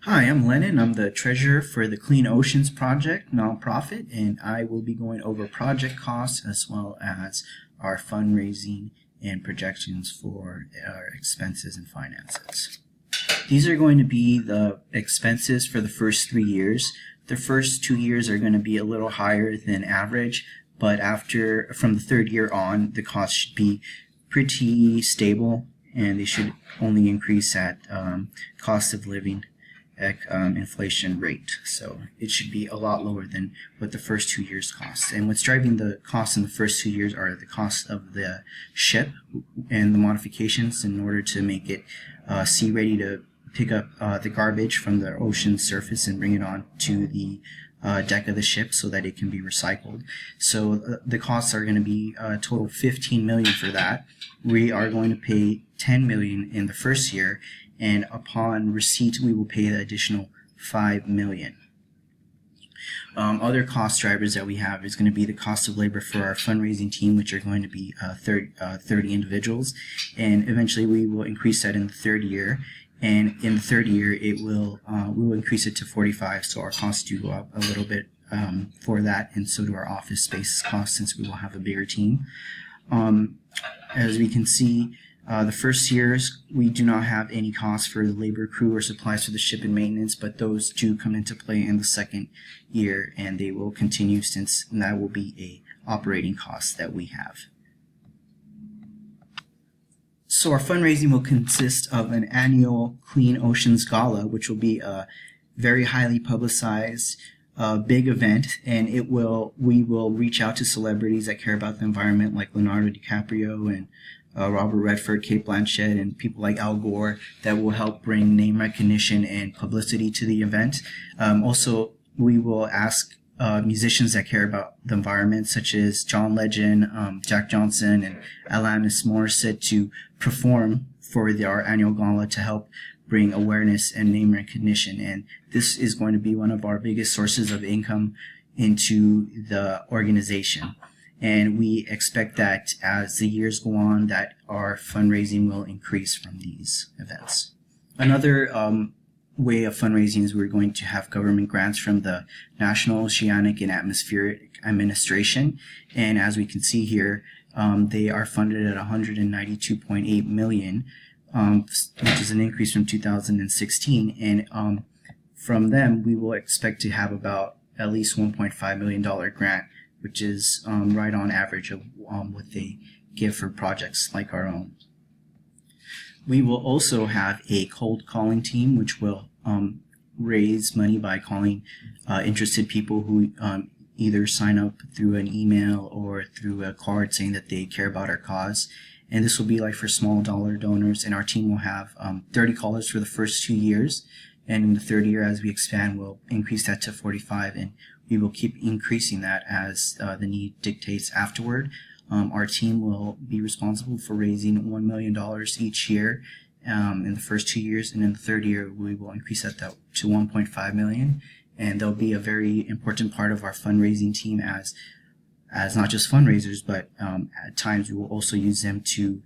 Hi, I'm Lennon. I'm the treasurer for the Clean Oceans Project nonprofit, and I will be going over project costs as well as our fundraising and projections for our expenses and finances. These are going to be the expenses for the first 3 years. The first 2 years are going to be a little higher than average, but from the third year on, the costs should be pretty stable, and they should only increase at cost of living inflation rate. So it should be a lot lower than what the first 2 years cost. And what's driving the costs in the first 2 years are the cost of the ship and the modifications in order to make it sea ready to pick up the garbage from the ocean surface and bring it on to the deck of the ship so that it can be recycled. So the costs are going to be a total $15 million for that. We are going to pay $10 million in the first year, and upon receipt we will pay the additional $5 million. Other cost drivers that we have is going to be the cost of labor for our fundraising team, which are going to be 30 individuals, and eventually we will increase that in the third year. And in the third year, we will increase it to 45, so our costs do go up a little bit for that, and so do our office space costs since we will have a bigger team. As we can see, the first years, we do not have any costs for the labor, crew, or supplies for the ship and maintenance, but those do come into play in the second year, and they will continue since that will be a operating cost that we have. So our fundraising will consist of an annual Clean Oceans Gala, which will be a very highly publicized big event, and we will reach out to celebrities that care about the environment, like Leonardo DiCaprio and Robert Redford, Cate Blanchett, and people like Al Gore that will help bring name recognition and publicity to the event. Also, we will ask musicians that care about the environment, such as John Legend, Jack Johnson, and Alanis Morissette, to perform for our annual gala to help bring awareness and name recognition. And this is going to be one of our biggest sources of income into the organization. And we expect that as the years go on, that our fundraising will increase from these events. Another way of fundraising is we're going to have government grants from the National Oceanic and Atmospheric Administration. And as we can see here, they are funded at $192.8 million, which is an increase from 2016. And from them, we will expect to have about at least $1.5 million grant, which is right on average of what they give for projects like our own. We will also have a cold calling team, which will raise money by calling interested people who either sign up through an email or through a card saying that they care about our cause. And this will be like for small dollar donors, and our team will have 30 callers for the first 2 years. And in the third year, as we expand, we'll increase that to 45, and we will keep increasing that as the need dictates afterward. Our team will be responsible for raising $1 million each year in the first 2 years, and in the third year we will increase that to $1.5 million. And they'll be a very important part of our fundraising team as not just fundraisers, but at times we will also use them to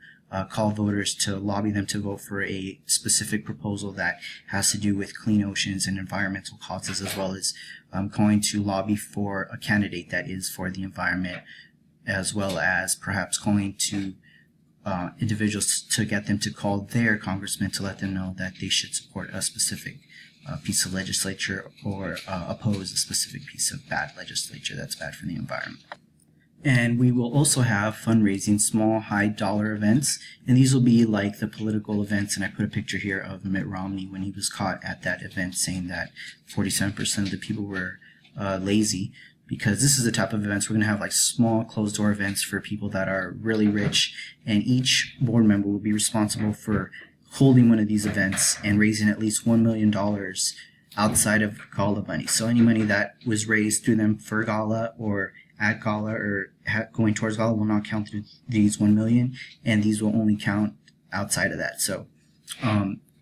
call voters to lobby them to vote for a specific proposal that has to do with clean oceans and environmental causes, as well as calling to lobby for a candidate that is for the environment, as well as perhaps calling to individuals to get them to call their congressman to let them know that they should support a specific piece of legislature or oppose a specific piece of bad legislature that's bad for the environment. And we will also have fundraising, small, high-dollar events, and these will be like the political events. And I put a picture here of Mitt Romney when he was caught at that event saying that 47% of the people were lazy, because this is the type of events we're going to have, like small, closed-door events for people that are really rich, and each board member will be responsible for holding one of these events and raising at least $1 million outside of gala money. So any money that was raised through them for gala or at gala or going towards gala will not count through these 1 million, and these will only count outside of that. So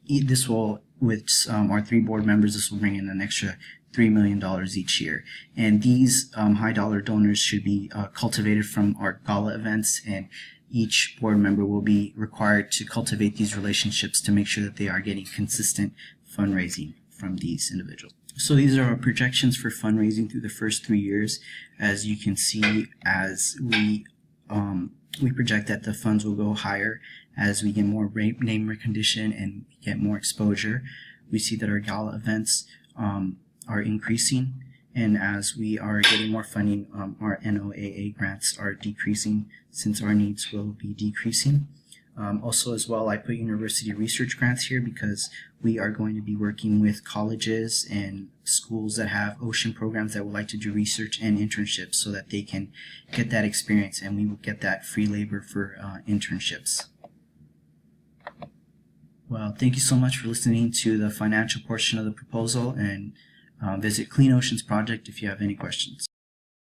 this will, with our 3 board members, this will bring in an extra $3 million each year. And these high dollar donors should be cultivated from our gala events, and each board member will be required to cultivate these relationships to make sure that they are getting consistent fundraising from these individuals. So these are our projections for fundraising through the first 3 years. As you can see, as we project that the funds will go higher as we get more name recognition and get more exposure. We see that our gala events are increasing, and as we are getting more funding, our NOAA grants are decreasing since our needs will be decreasing. Also as well, I put university research grants here because we are going to be working with colleges and schools that have ocean programs that would like to do research and internships so that they can get that experience, and we will get that free labor for internships. Well, thank you so much for listening to the financial portion of the proposal, and visit Clean Oceans Project if you have any questions.